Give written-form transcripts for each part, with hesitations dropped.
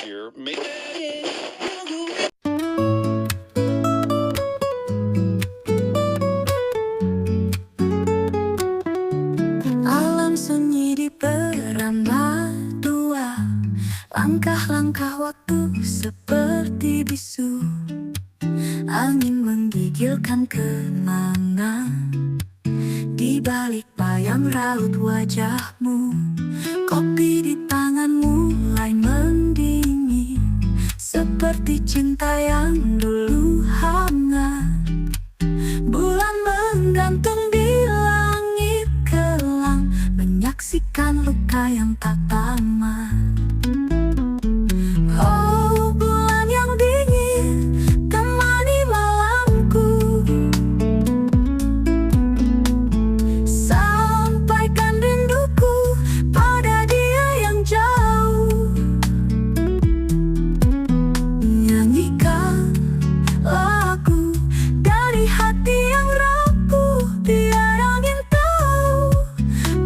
Here, make Alam sunyi di perambah dua, langkah-langkah waktu seperti bisu. Angin menggigilkan kenangan di balik bayang raut wajahmu. Kopi di tanganmu mulai mendingin, seperti cinta yang dulu hangat. Bulan menggantung di langit kelam, menyaksikan luka yang tak tamat. Oh, bulan yang dingin, temani malamku. Sampaikan rinduku pada dia yang jauh. Nyanyikan lagu dari hati yang rapuh, biar angin tahu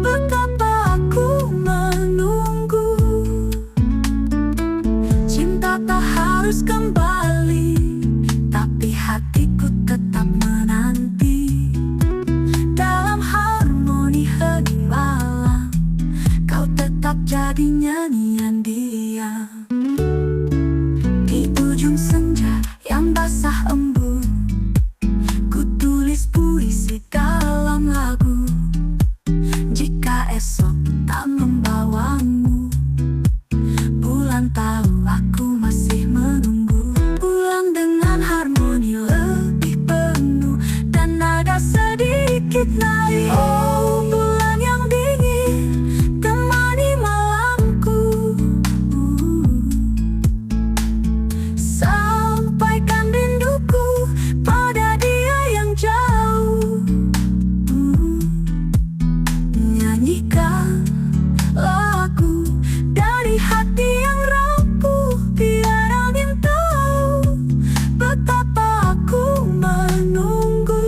betapa aku menunggu. Cinta tak harus kembali, tapi hatiku tetap menanti. Dalam harmoni hening malam, kau tetap jadi nyanyian dia. Di ujung senja yang basah embun, ku tulis puisi dalam lagu. Jika esok tak membawamu, bulan tahu aku masih menunggu. Bulan dengan harmoni lebih penuh dan nada sedikit naik. Oh, bulan yang dingin, temani malamku. Sampaikan rinduku pada dia yang jauh. Nyanyikan lagu dari hati yang rapuh, biar angin tahu betapa aku menunggu.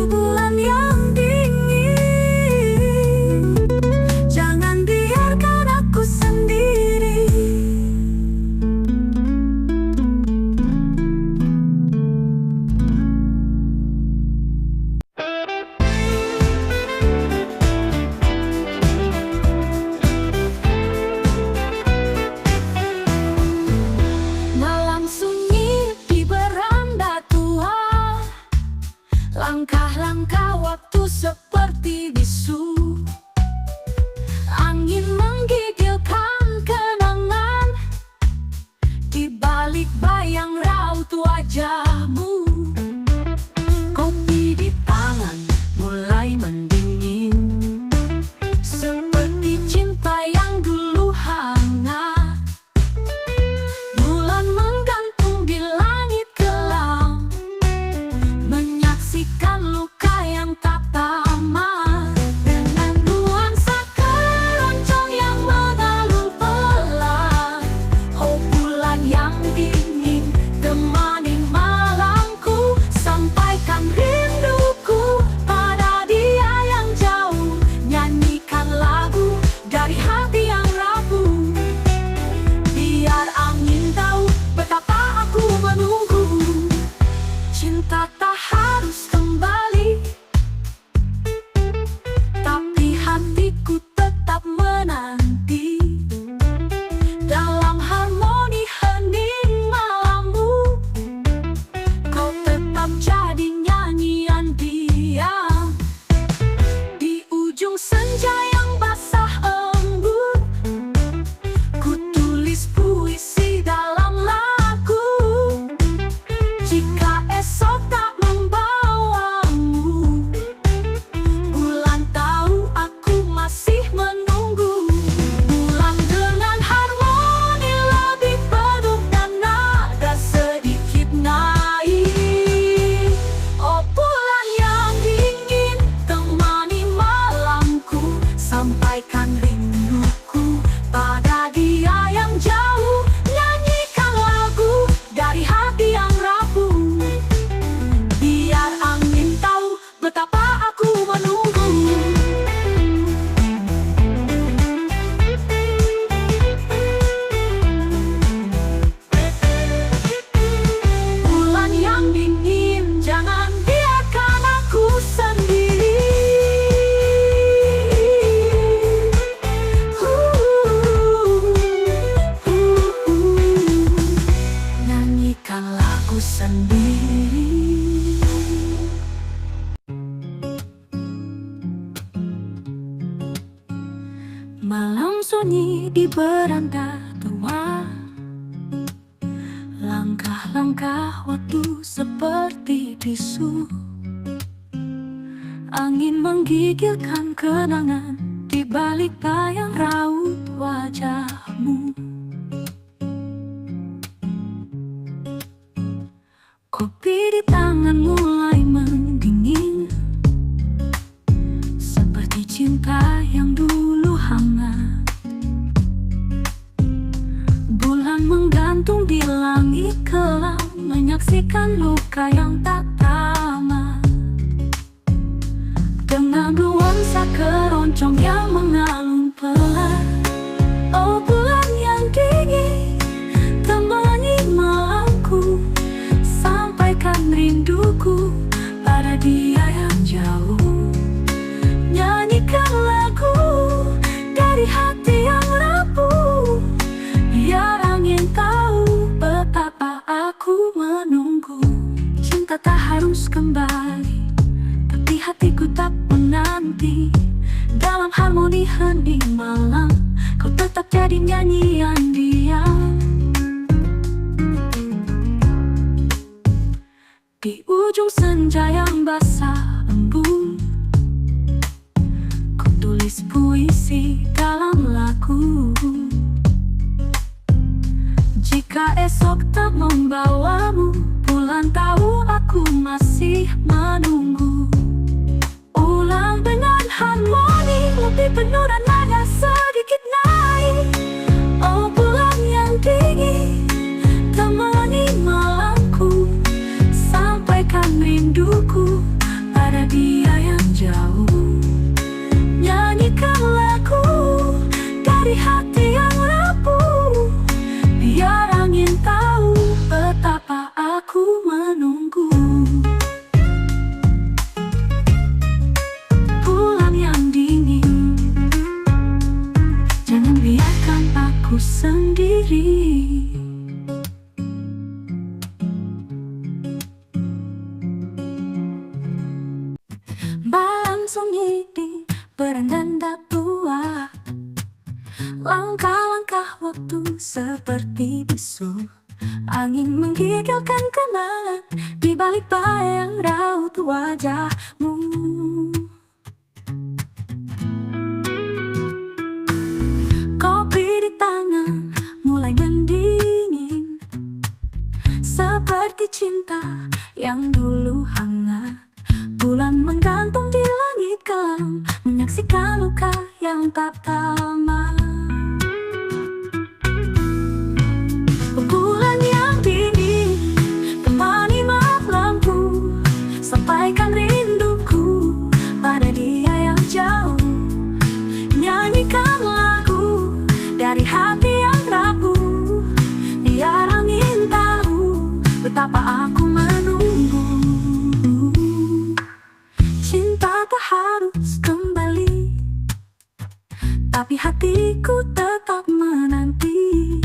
Bulan yang dingin, jangan biarkan aku sendiri. Malam sunyi di beranda tua, langkah-langkah waktu seperti bisu. Angin menggigilkan kenangan di balik bayang raut wajahmu. Kopi di tangan mulai mendingin, seperti cinta yang dulu hangat. Bulan menggantung di langit kelam, menyaksikan luka yang tak tamat. Dengan nuansa keroncong yang mengalun pelan, oh bulan yang dingin, temani malamku. Sampaikan rinduku pada dia yang jauh. Nyanyikan lagu dari hati yang rapuh, biar angin tahu betapa aku menunggu. Cinta tak harus kembali, tapi hatiku tetap menanti. Dalam harmoni hening malammu, kau tetap jadi nyanyian dia. Di ujung senja yang basah embun, ku tulis puisi dalam lagu. Jika esok tak menyanyikan lagu sendiri. Malam sunyi di beranda tua, langkah-langkah waktu seperti bisu. Angin menggigilkan kenangan di balik bayang raut wajahmu. Kopi di tangan mulai mendingin, seperti cinta yang dulu hangat. Bulan menggantung di langit kelam, menyaksikan luka yang tak tamat. Dengan nuansa keroncong yang mengalun pelan, oh bulan yang dingin, temani malamku, sampaikan rinduku pada dia yang jauh. Nyanyikan lagu dari hati yang rapuh, biar angin tahu betapa aku menunggu. Cinta tak harus kembali, tapi hatiku tak menanti. Dalam harmoni hening malam, kau tetap jadi nyanyian dia. Di ujung senja yang basah embun, ku tulis puisi dalam lagu. Jika esok tak membawamu, bulan tahu aku masih menunggu. Ulang dengan harmoni lebih penuh dan nada sedikit naik. Oh bulan yang dingin, temani malamku, sampaikan rinduku pada dia yang jauh. Nyanyikan lagu dari hati yang rapuh, biar angin tahu betapa aku menunggu. Bulan yang dingin, jangan biarkan aku sendiri. Malam sunyi di beranda tua, langkah-langkah waktu seperti bisu. Angin menggigilkan kenangan di balik bayang raut wajahmu. Kopi di tangan mulai mendingin, seperti cinta yang dulu hangat. Bulan menggantung di langit kelam, menyaksikan luka yang tak tamat. Bulan yang dingin, temani malamku, sampaikan rinduku pada dia yang jauh. Nyanyikan lagu dari hati yang rapuh, biar angin tahu betapa aku menunggu. Cinta tak harus kembali, tapi hatiku tetap menanti.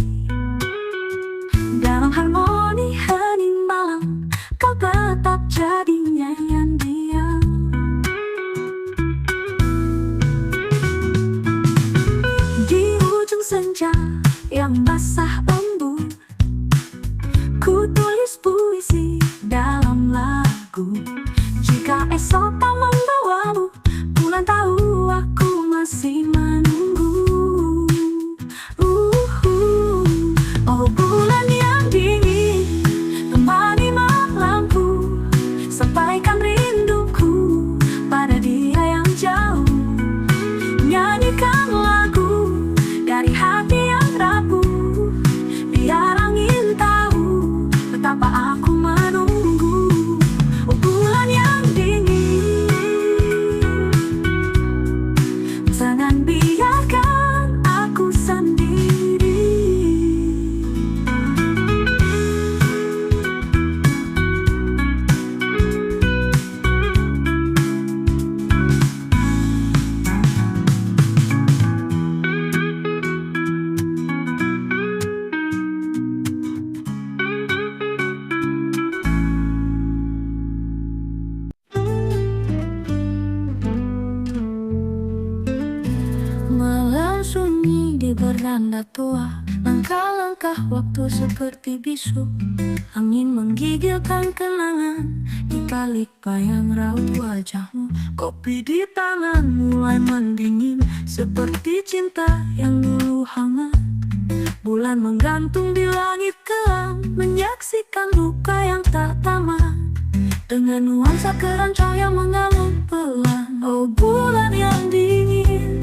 Dalam harmoni hening malam, kau tetap jadi nyanyian dia. Di ujung senja yang basah embun, ku tulis puisi beranda tua. Langkah-langkah waktu seperti bisu, angin menggigilkan kenangan di balik bayang raut wajahmu. Kopi di tangan mulai mendingin seperti cinta yang dulu hangat. Bulan menggantung di langit kelam, menyaksikan luka yang tak tamat. Dengan nuansa keroncong yang mengalun pelan. Oh bulan yang dingin,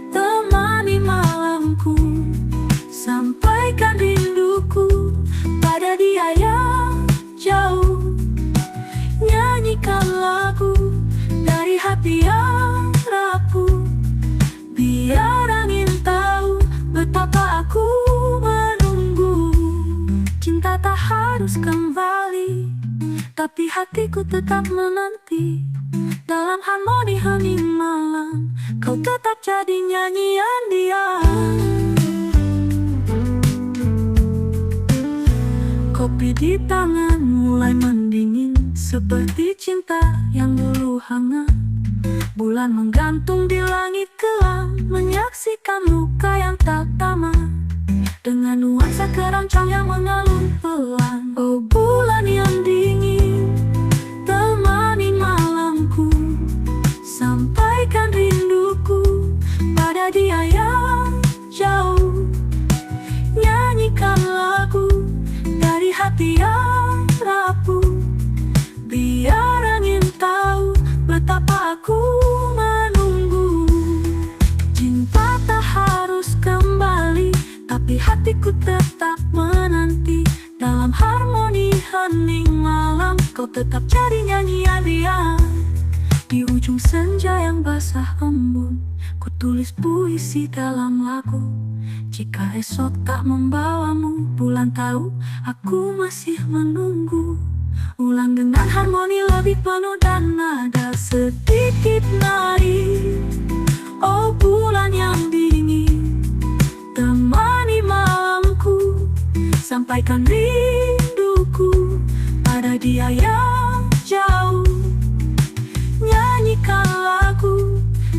temani malamku, sampaikan rinduku pada dia yang jauh. Nyanyikan lagu dari hati yang rapuh, biar angin tahu betapa aku menunggu. Cinta tak harus kembali, tapi hatiku tetap menanti. Dalam harmoni hening malam, kau tetap jadi nyanyian dia. Kopi di tangan mulai mendingin seperti cinta yang dulu hangat. Bulan menggantung di langit kelam, menyaksikan luka yang tak tamat. Dengan nuansa keroncong yang mengalun pelan. Oh bulan yang dingin, temani malamku, sampaikan rinduku pada dia yang jauh. Nyanyikan lagu dari hati yang rapuh, biar angin tahu betapa aku menunggu. Cinta tak harus kembali, tapi hatiku tetap menanti. Dalam harmoni hening malam, kau tetap jadi nyanyian dia. Di ujung senja yang basah embun, ku tulis puisi dalam lagu. Jika esok tak membawamu, bulan tahu aku masih menunggu. Ulang dengan harmoni lebih penuh dan nada sedikit nari. Oh bulan yang dingin, temani malamku, sampaikan rinduku pada dia yang jauh. Nyanyikan lagu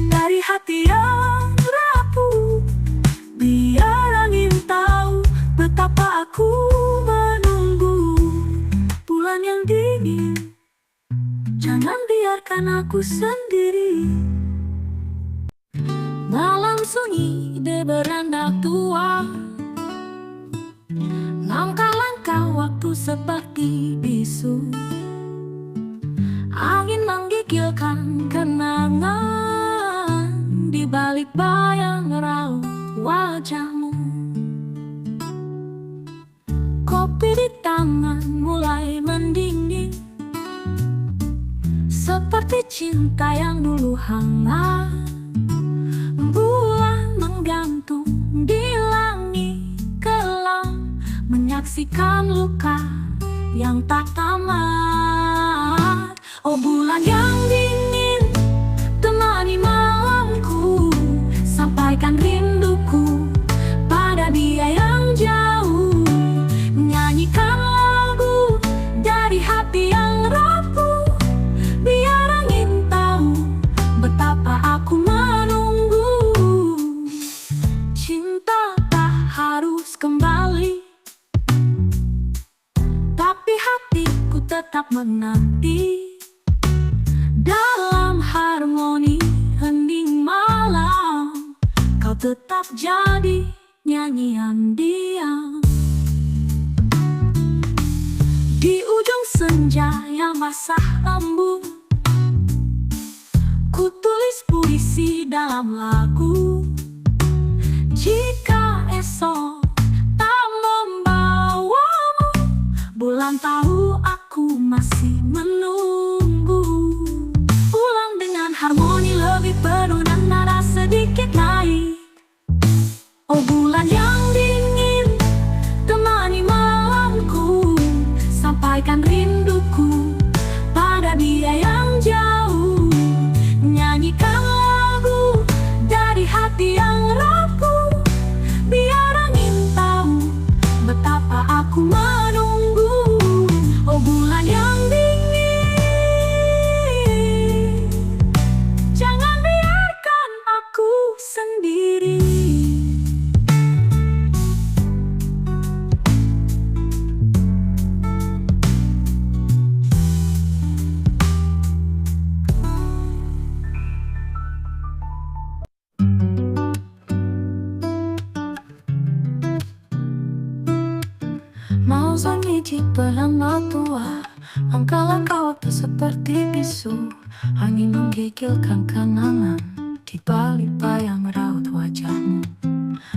dari hati yang rapuh, biar angin tahu betapa aku menunggu. Bulan yang dingin, jangan biarkan aku sendiri. Malam sunyi di beranda tua, langkah-langkah waktu seperti bisu. Angin menggigilkan kenangan di balik bayang raut wajahmu. Kopi di tangan mulai mendingin seperti cinta yang dulu hangat. Bulan menggantung di langit kelam, menyaksikan luka yang tak tamat. Oh bulan yang dingin, temani malamku, sampaikan rinduku pada dia yang jauh. Nyanyikan lagu dari hati yang rapuh, biar angin tahu betapa aku menunggu. Cinta tak harus kembali, tapi hatiku tetap menanti. Dalam harmoni hening malam, kau tetap jadi nyanyian dia. Di ujung senja yang basah embun, ku tulis puisi dalam lagu. Jika esok tak membawamu, bulan tahu aku masih menunggu. Ulang dengan harmoni lebih penuh dan nada sedikit naik. Oh bulan yang dingin, temani malamku, sampaikan rinduku pada dia yang jauh. Nyanyikan lagu dari hati yang rapuh, biar angin tahu betapa aku menunggu. Oh bulan yang dingin, jangan biarkan aku sendiri. Langkah-langkah waktu seperti bisu, angin menggigilkan kenangan di balik bayang raut wajahmu.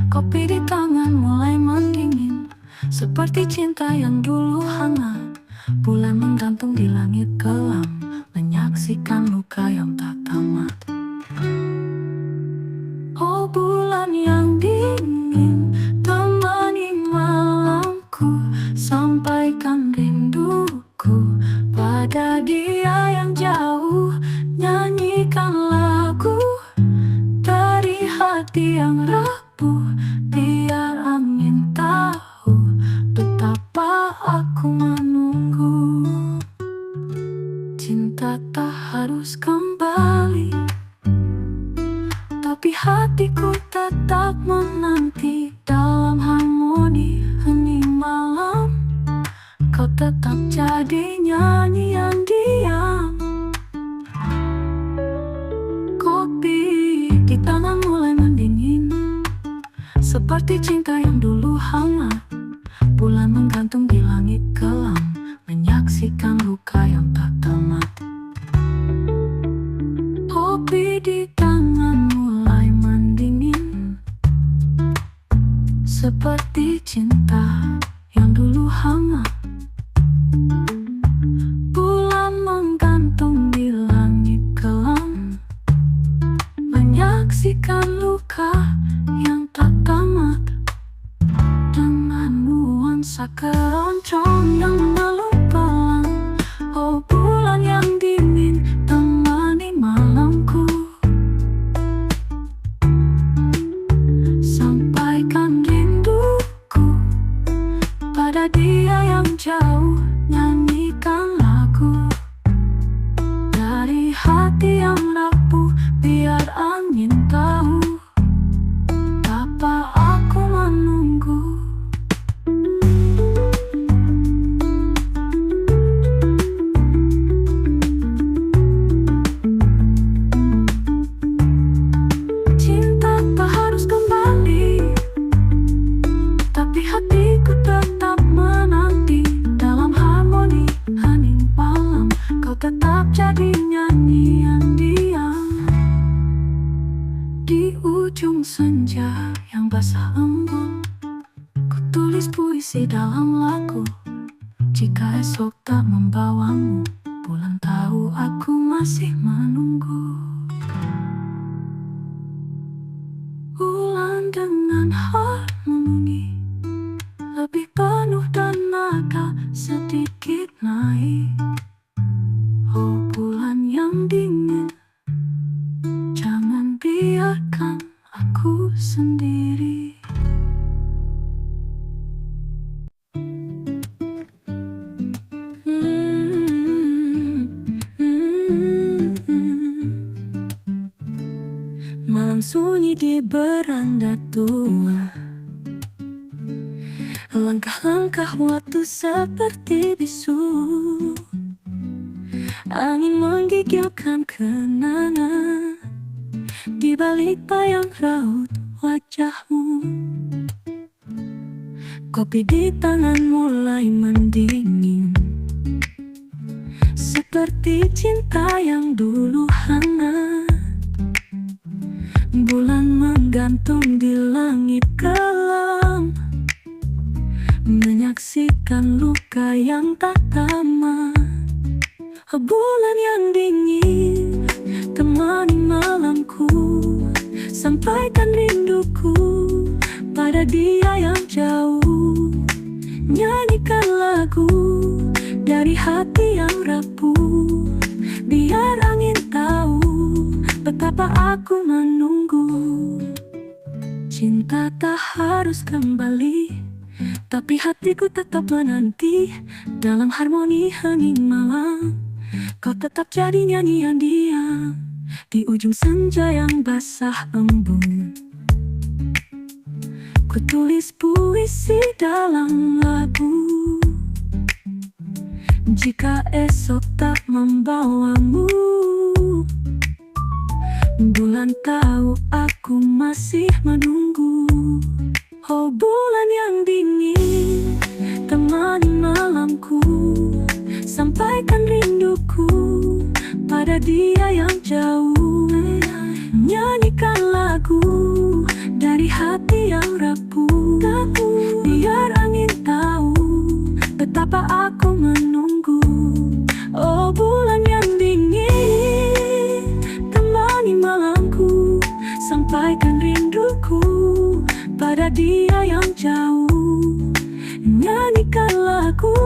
Kopi di tangan mulai mendingin, seperti cinta yang dulu hangat. Bulan menggantung di langit kelam, menyaksikan luka yang tak tamat. Oh bulan yang dingin, temani malamku, sampaikan rinduku pada dia yang jauh. Nyanyikan lagu dari hati yang rapuh, biar angin tahu betapa aku menunggu. Cinta tak harus kembali, tapi hatiku tetap menanti. Dalam harmoni hening malam, kau tetap jadi nyanyian diam. Kopi di tangan mulai mendingin, seperti cinta yang dulu hangat. Bulan menggantung di langit kelam, menyaksikan luka yang tak tamat. Kopi di tangan mulai mendingin, seperti cinta yang dulu hangat. Bulan menggantung di langit kelam, menyaksikan luka yang tak tamat. Dengan nuansa keroncong yang meneluk pelan, oh bulan yang dingin, temani malamku. Sampaikan rinduku pada dia yang jauh, nyanyikan lagu dari hati yang rapuh, biar angin tahu betapa aku menunggu. Cinta tak harus kembali, tapi hatiku tetap menanti. Dalam harmoni hening malam, kau tetap jadi nyanyian diam. Di ujung senja yang basah embun, ku tulis puisi dalam lagu. Jika esok tak membawamu, bulan tahu aku masih menunggu. Bulan dengan harmoni lebih penuh dan agak sedikit naik. Oh bulan yang dingin, jangan biarkan aku sendiri. Malam sunyi di beranda tua, langkah-langkah waktu seperti bisu, angin menggigilkan kenangan di balik bayang raut wajahmu. Kopi di tangan mulai mendingin, seperti cinta yang dulu hangat. Bulan menggantung di langit kelam, menyaksikan luka yang tak tamat. Bulan yang dingin, temani malamku, sampaikan rinduku pada dia yang jauh. Nyanyikan lagu dari hati yang rapuh, biar angin tahu betapa aku menunggu. Cinta tak harus kembali, tapi hatiku tetap menanti. Dalam harmoni hening malam, kau tetap jadi nyanyian diam. Di ujung senja yang basah embun, ku tulis puisi dalam lagu. Jika esok tak membawamu, bulan tahu aku masih menunggu. Oh bulan yang dingin, temani malamku, sampai pada dia yang jauh. Nyanyikan lagu dari hati yang rapuh, biar angin tahu betapa aku menunggu. Oh bulan yang dingin, temani malamku, sampaikan rinduku pada dia yang jauh. Nyanyikan lagu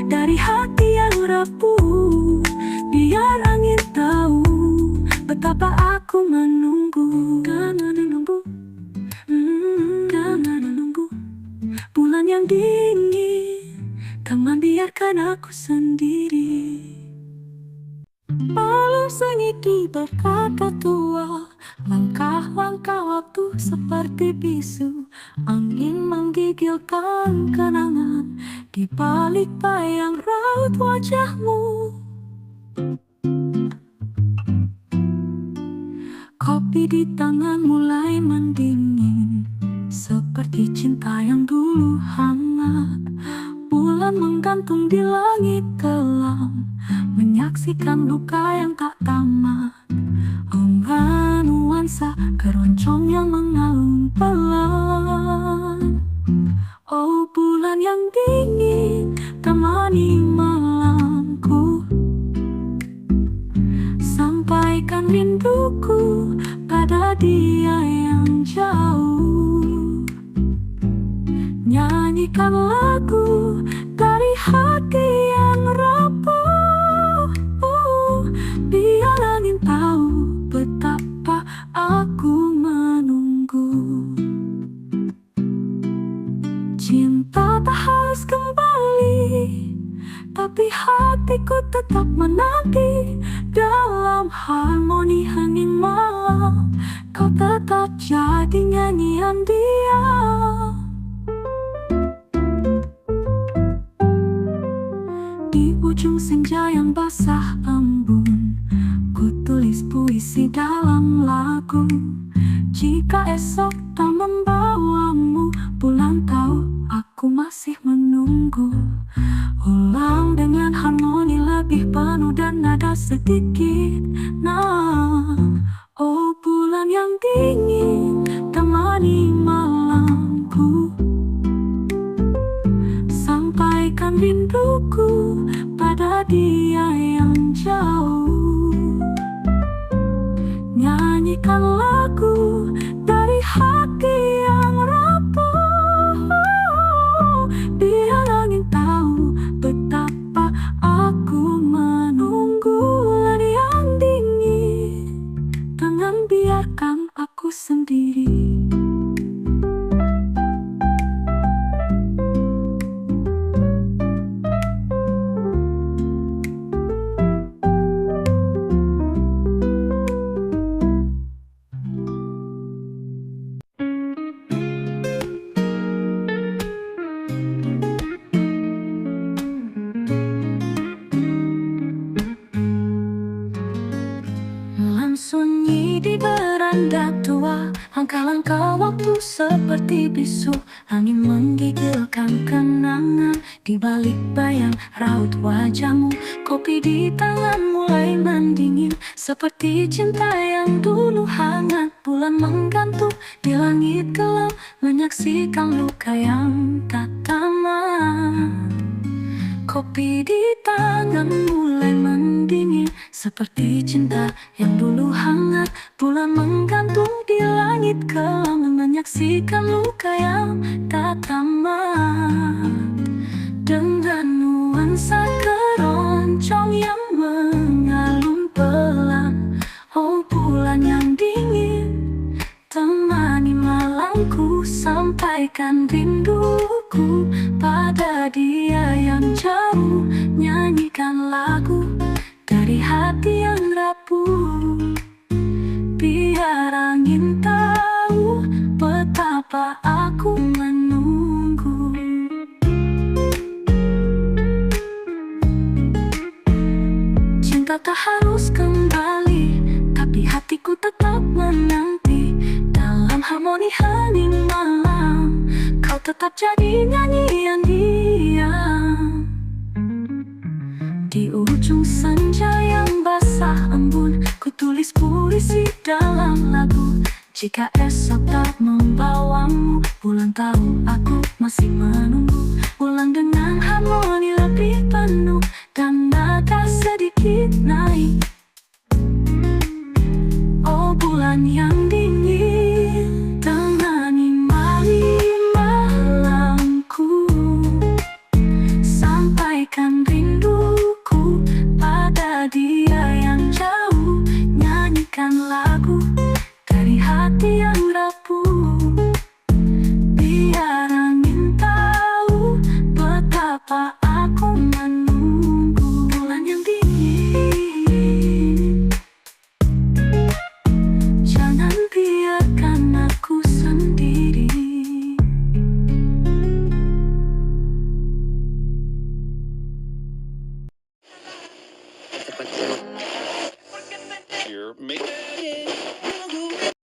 dari hati yang rapuh, biar angin tahu betapa aku menunggu. Karena menunggu, karena menunggu. Bulan yang dingin, teman biarkan aku sendiri. Malam sunyi berkata tua, langkah-langkah waktu seperti bisu. Angin menggigilkan kenangan di balik bayang raut wajahmu. Kopi di tangan mulai mendingin, seperti cinta yang dulu hangat. Bulan menggantung di langit kelam, menyaksikan luka yang tak tamat. Enggan nuansa keroncong yang mengalun pelan. Oh bulan yang dingin, temani malamku, sampaikan rinduku pada dia yang jauh. Nyanyikan lagu dari hati yang rapuh, biar angin tahu betapa aku menunggu. Cinta tak harus kembali, tapi hatiku tetap menanti. Dalam harmoni hening malam, kau tetap jadi nyanyian dia. Di ujung senja yang basah embun, ku tulis puisi dalam lagu. Jika esok tak membawamu, bulan tahu aku masih menunggu. Ulang dengan harmoni lebih penuh dan nada sedikit. Nah, oh bulan yang dingin, temani malamku, sampaikan rinduku pada dia yang jauh. Nyanyikan lagu dari hati yang rapuh, biar angin tahu betapa aku menunggu. Bulan yang dingin, jangan biarkan aku sendiri. Sunyi di beranda tua, langkah-langkah waktu seperti bisu. Angin menggigilkan kenangan di balik bayang raut wajahmu. Kopi di tangan mulai mendingin, seperti cinta yang dulu hangat. Bulan menggantung di langit gelap, menyaksikan luka yang tak tamat. Kopi di tangan mulai mendingin, seperti cinta yang dulu hangat. Bulan menggantung di langit kelam, menyaksikan luka yang tak tamat. Dengan nuansa keroncong yang mengalun pelan. Oh bulan yang dingin, temani malamku, sampaikan rinduku pada dia yang jauh. Nyanyikan lagu dari hati yang rapuh, biar angin tahu betapa aku menunggu. Cinta tak harus kembali, tapi hatiku tetap menanti. Dalam harmoni hening malam, kau tetap jadi nyanyian dia. Di ujung senja yang basah basah embun, ku tulis puisi dalam lagu. Jika esok tak membawamu, bulan tahu aku masih menunggu. Bulan dengan harmoni lebih penuh dan nada sedikit naik. Oh bulan yang dingin, temani malamku. Sampaikan rinduku pada dia yang jauh. Nyanyikan lagu dari hati yang rapuh. Biar angin tahu betapa aku menunggu. Bulan yang dingin, jangan biarkan aku sendiri. Here, make